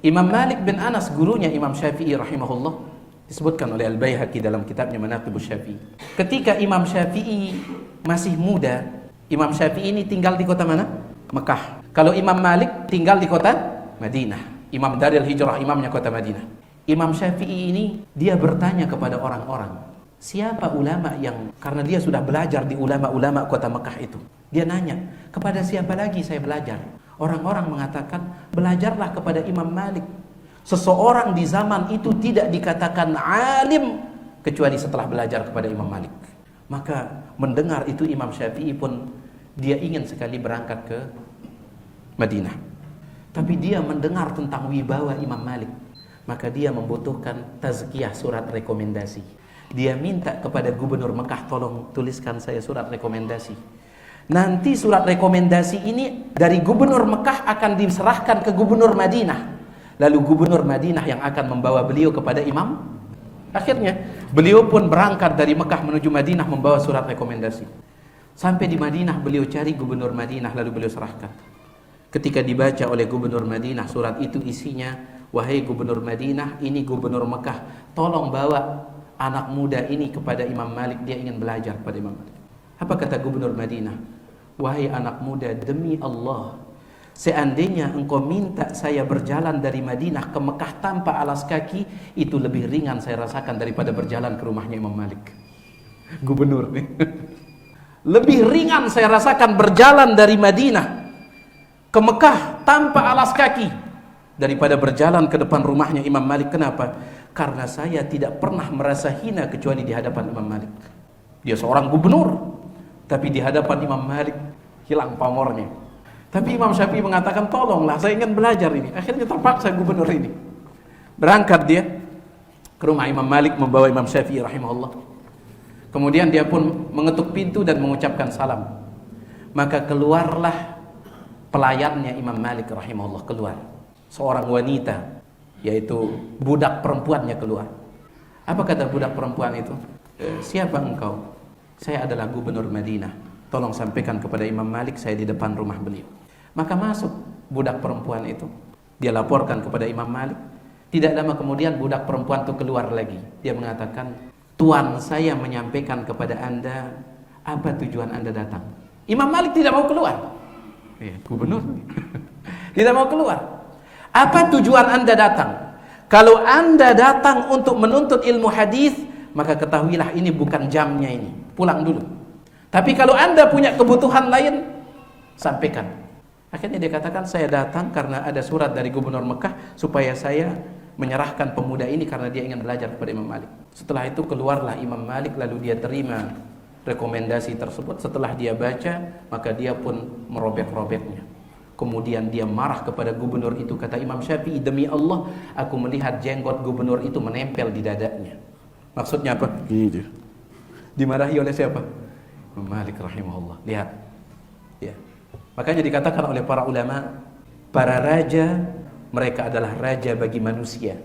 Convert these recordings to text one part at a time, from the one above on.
Imam Malik bin Anas, gurunya Imam Syafi'i rahimahullah, disebutkan oleh Al-Baihaqi dalam kitabnya Manaqibus Syafi'i. Ketika Imam Syafi'i masih muda, Imam Syafi'i ini tinggal di kota mana? Mekah. Kalau Imam Malik tinggal di kota Madinah. Imam Daril Hijrah, imamnya kota Madinah. Imam Syafi'i ini dia bertanya kepada orang-orang, siapa ulama yang, karena dia sudah belajar di ulama-ulama kota Mekah itu. Dia nanya, kepada siapa lagi saya belajar? Orang-orang mengatakan, belajarlah kepada Imam Malik. Seseorang di zaman itu tidak dikatakan alim kecuali setelah belajar kepada Imam Malik. Maka mendengar itu Imam Syafi'i pun dia ingin sekali berangkat ke Madinah. Tapi dia mendengar tentang wibawa Imam Malik. Maka dia membutuhkan tazkiyah, surat rekomendasi. Dia minta kepada gubernur Mekah, tolong tuliskan saya surat rekomendasi. Nanti surat rekomendasi ini dari gubernur Mekah akan diserahkan ke gubernur Madinah. Lalu gubernur Madinah yang akan membawa beliau kepada imam. Akhirnya beliau pun berangkat dari Mekah menuju Madinah membawa surat rekomendasi. Sampai di Madinah beliau cari gubernur Madinah lalu beliau serahkan. Ketika dibaca oleh gubernur Madinah, surat itu isinya, wahai gubernur Madinah, ini gubernur Mekah, tolong bawa anak muda ini kepada Imam Malik, dia ingin belajar pada Imam Malik. Apa kata gubernur Madinah? Wahai anak muda, demi Allah, seandainya engkau minta saya berjalan dari Madinah ke Mekah tanpa alas kaki, itu lebih ringan saya rasakan daripada berjalan ke rumahnya Imam Malik. Gubernur nih. Lebih ringan saya rasakan berjalan dari Madinah ke Mekah tanpa alas kaki daripada berjalan ke depan rumahnya Imam Malik. Kenapa? Karena saya tidak pernah merasa hina kecuali di hadapan Imam Malik. Dia seorang gubernur, tapi di hadapan Imam Malik hilang pamornya. Tapi Imam Syafi'i mengatakan, tolonglah saya ingin belajar ini. Akhirnya terpaksa gubernur ini berangkat dia ke rumah Imam Malik membawa Imam Syafi'i rahimahullah. Kemudian dia pun mengetuk pintu dan mengucapkan salam. Maka keluarlah pelayannya Imam Malik rahimahullah, keluar. Seorang wanita, yaitu budak perempuannya keluar. Apa kata budak perempuan itu? Siapa engkau? Saya adalah gubernur Madinah. Tolong sampaikan kepada Imam Malik saya di depan rumah beliau. Maka masuk budak perempuan itu. Dia laporkan kepada Imam Malik. Tidak lama kemudian budak perempuan itu keluar lagi. Dia mengatakan, tuan saya menyampaikan kepada anda apa tujuan anda datang. Imam Malik tidak mau keluar. Gubernur tidak mau keluar. Apa tujuan anda datang? Kalau anda datang untuk menuntut ilmu hadis, maka ketahuilah ini bukan jamnya ini. Pulang dulu. Tapi kalau anda punya kebutuhan lain, sampaikan. Akhirnya dia katakan, saya datang karena ada surat dari gubernur Mekah supaya saya menyerahkan pemuda ini karena dia ingin belajar kepada Imam Malik. Setelah itu keluarlah Imam Malik, lalu dia terima rekomendasi tersebut. Setelah dia baca, maka dia pun merobek-robeknya. Kemudian dia marah kepada gubernur itu. Kata Imam Syafi'i, demi Allah, aku melihat jenggot gubernur itu menempel di dadanya. Maksudnya apa? Ini dia. Dimarahi oleh siapa? Imam Malik rahimahullah. Lihat. Ya. Makanya dikatakan oleh para ulama, para raja mereka adalah raja bagi manusia.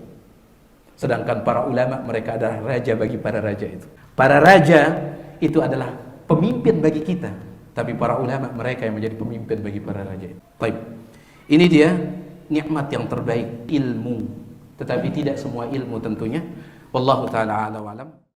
Sedangkan para ulama mereka adalah raja bagi para raja itu. Para raja itu adalah pemimpin bagi kita, tapi para ulama mereka yang menjadi pemimpin bagi para raja itu. Baik. Ini dia nikmat yang terbaik, ilmu. Tetapi tidak semua ilmu tentunya. Wallahu taala a'lam.